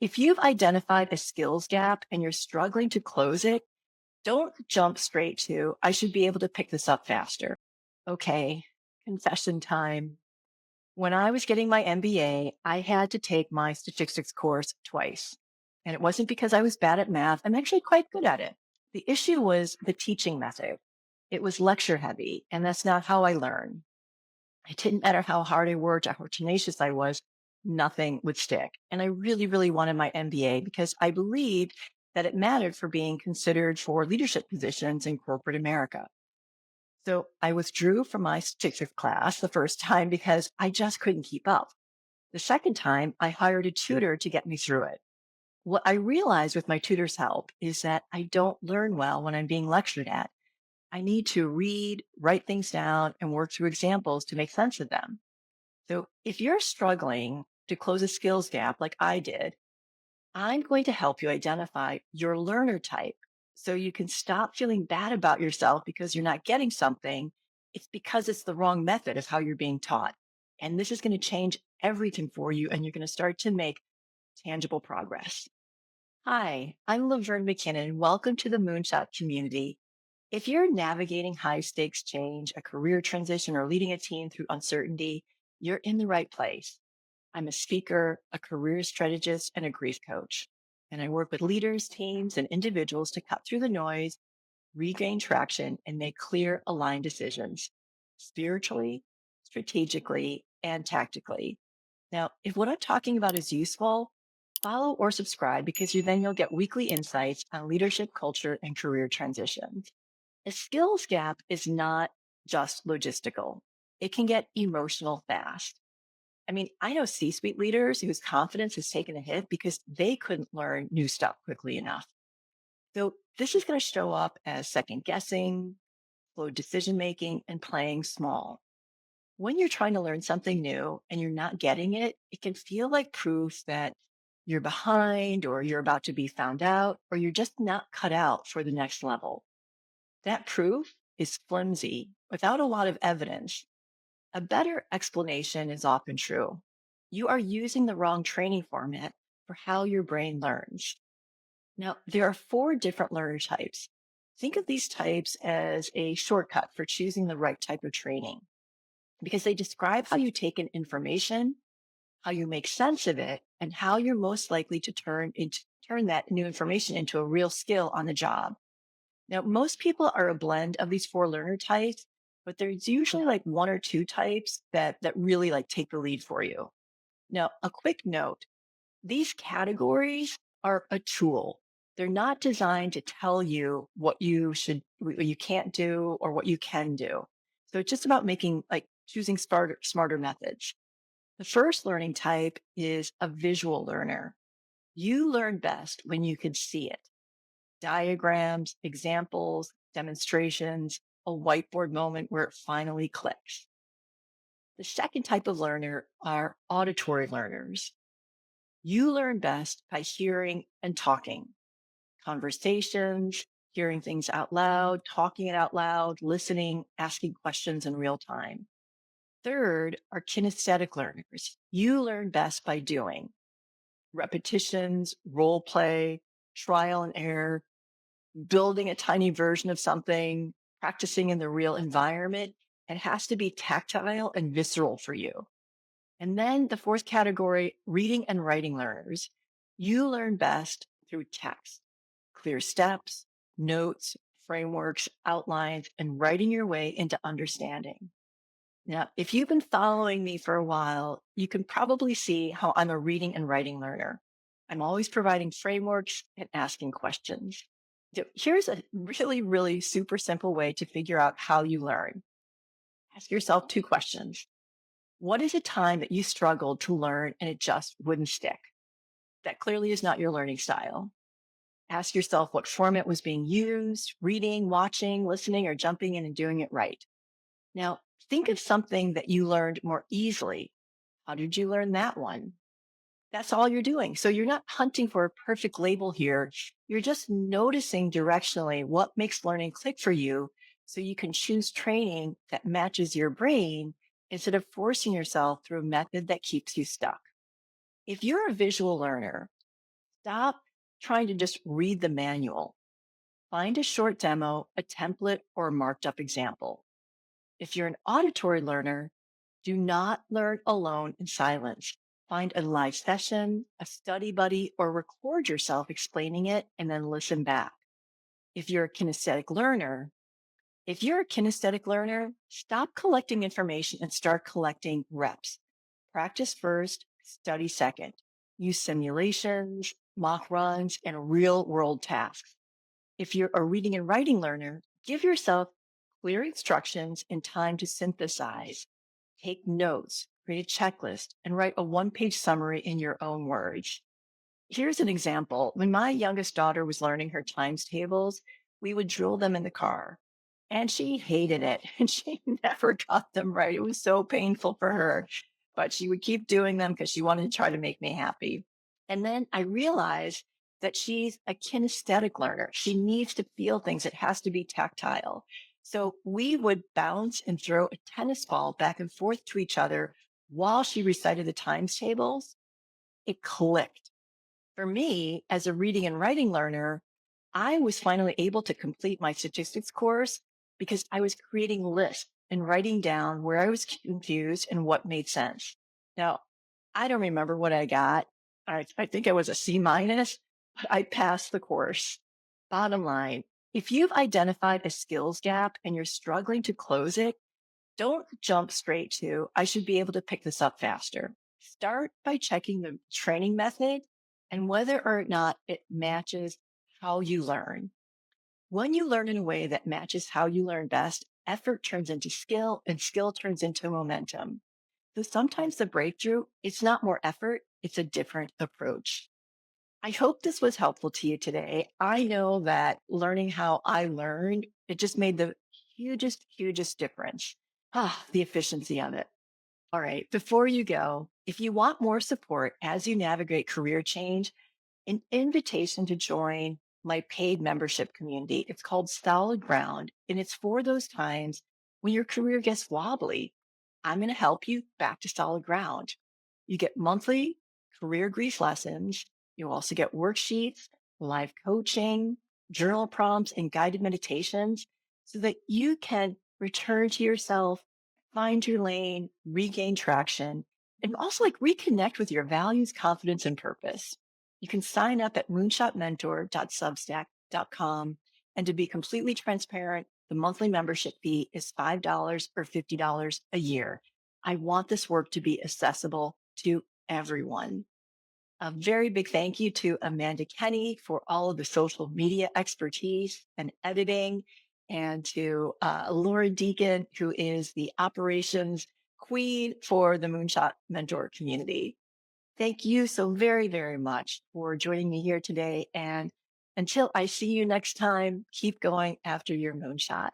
If you've identified a skills gap and you're struggling to close it, don't jump straight to, I should be able to pick this up faster. Okay, confession time. When I was getting my MBA, I had to take my statistics course twice. And it wasn't because I was bad at math. I'm actually quite good at it. The issue was the teaching method. It was lecture heavy, and that's not how I learn. It didn't matter how hard I worked or how tenacious I was, nothing would stick. And I really, really wanted my MBA because I believed that it mattered for being considered for leadership positions in corporate America. So I withdrew from my statistics class the first time because I just couldn't keep up. The second time, I hired a tutor to get me through it. What I realized with my tutor's help is that I don't learn well when I'm being lectured at. I need to read, write things down, and work through examples to make sense of them. So if you're struggling to close a skills gap like I did, I'm going to help you identify your learner type so you can stop feeling bad about yourself because you're not getting something. It's because it's the wrong method of how you're being taught. And this is going to change everything for you, and you're going to start to make tangible progress. Hi, I'm Laverne McKinnon, and welcome to the Moonshot community. If you're navigating high stakes change, a career transition, or leading a team through uncertainty, you're in the right place. I'm a speaker, a career strategist, and a grief coach. And I work with leaders, teams, and individuals to cut through the noise, regain traction, and make clear, aligned decisions spiritually, strategically, and tactically. Now, if what I'm talking about is useful, follow or subscribe because you'll get weekly insights on leadership, culture, and career transitions. A skills gap is not just logistical. It can get emotional fast. I mean, I know C suite leaders whose confidence has taken a hit because they couldn't learn new stuff quickly enough. So, this is going to show up as second guessing, slow decision making, and playing small. When you're trying to learn something new and you're not getting it, it can feel like proof that you're behind or you're about to be found out or you're just not cut out for the next level. That proof is flimsy without a lot of evidence. A better explanation is often true. You are using the wrong training format for how your brain learns. Now, there are four different learner types. Think of these types as a shortcut for choosing the right type of training because they describe how you take in information, how you make sense of it, and how you're most likely to turn that new information into a real skill on the job. Now, most people are a blend of these four learner types, but there's usually like one or two types that really like take the lead for you. Now, a quick note, these categories are a tool. They're not designed to tell you what you can't do or what you can do. So it's just about choosing smarter methods. The first learning type is a visual learner. You learn best when you can see it. Diagrams, examples, demonstrations, a whiteboard moment where it finally clicks. The second type of learner are auditory learners. You learn best by hearing and talking, conversations, hearing things out loud, talking it out loud, listening, asking questions in real time. Third are kinesthetic learners. You learn best by doing repetitions, role play, trial and error, building a tiny version of something, practicing in the real environment. It has to be tactile and visceral for you. And then the fourth category, reading and writing learners. You learn best through text, clear steps, notes, frameworks, outlines, and writing your way into understanding. Now, if you've been following me for a while, you can probably see how I'm a reading and writing learner. I'm always providing frameworks and asking questions. So here's a really, really super simple way to figure out how you learn. Ask yourself two questions. What is a time that you struggled to learn and it just wouldn't stick? That clearly is not your learning style. Ask yourself what format was being used, reading, watching, listening, or jumping in and doing it right. Now, think of something that you learned more easily. How did you learn that one? That's all you're doing. So you're not hunting for a perfect label here. You're just noticing directionally what makes learning click for you so you can choose training that matches your brain instead of forcing yourself through a method that keeps you stuck. If you're a visual learner, Stop trying to just read the manual. Find a short demo, a template, or a marked up example. If you're an auditory learner, do not learn alone in silence. Find a live session, a study buddy, or record yourself explaining it and then listen back. If you're a kinesthetic learner, if you're a kinesthetic learner, stop collecting information and start collecting reps. Practice first, study second. Use simulations, mock runs, and real world tasks. If you're a reading and writing learner, give yourself clear instructions and time to synthesize. Take notes, create a checklist, and write a one-page summary in your own words. Here's an example. When my youngest daughter was learning her times tables, we would drill them in the car. And she hated it and she never got them right. It was so painful for her, but she would keep doing them because she wanted to try to make me happy. And then I realized that she's a kinesthetic learner. She needs to feel things, it has to be tactile. So we would bounce and throw a tennis ball back and forth to each other while she recited the times tables. It clicked. For me, as a reading and writing learner, I was finally able to complete my statistics course because I was creating lists and writing down where I was confused and what made sense. Now, I don't remember what I got. I think I was a C minus, but I passed the course. Bottom line, if you've identified a skills gap and you're struggling to close it, don't jump straight to, I should be able to pick this up faster. Start by checking the training method and whether or not it matches how you learn. When you learn in a way that matches how you learn best, effort turns into skill and skill turns into momentum. So sometimes the breakthrough, it's not more effort, it's a different approach. I hope this was helpful to you today. I know that learning how I learned, it just made the hugest difference. The efficiency of it. All right. Before you go, if you want more support as you navigate career change, an invitation to join my paid membership community. It's called Solid Ground, and it's for those times when your career gets wobbly. I'm going to help you back to solid ground. You get monthly career grief lessons. You also get worksheets, live coaching, journal prompts, and guided meditations so that you can return to yourself, find your lane, regain traction, and also like reconnect with your values, confidence, and purpose. You can sign up at moonshotmentor.substack.com. And to be completely transparent, the monthly membership fee is $5 or $50 a year. I want this work to be accessible to everyone. A very big thank you to Amanda Kenny for all of the social media expertise and editing, and to Laura Deacon, who is the operations queen for the Moonshot Mentor community. Thank you so very much for joining me here today. And until I see you next time, keep going after your moonshot.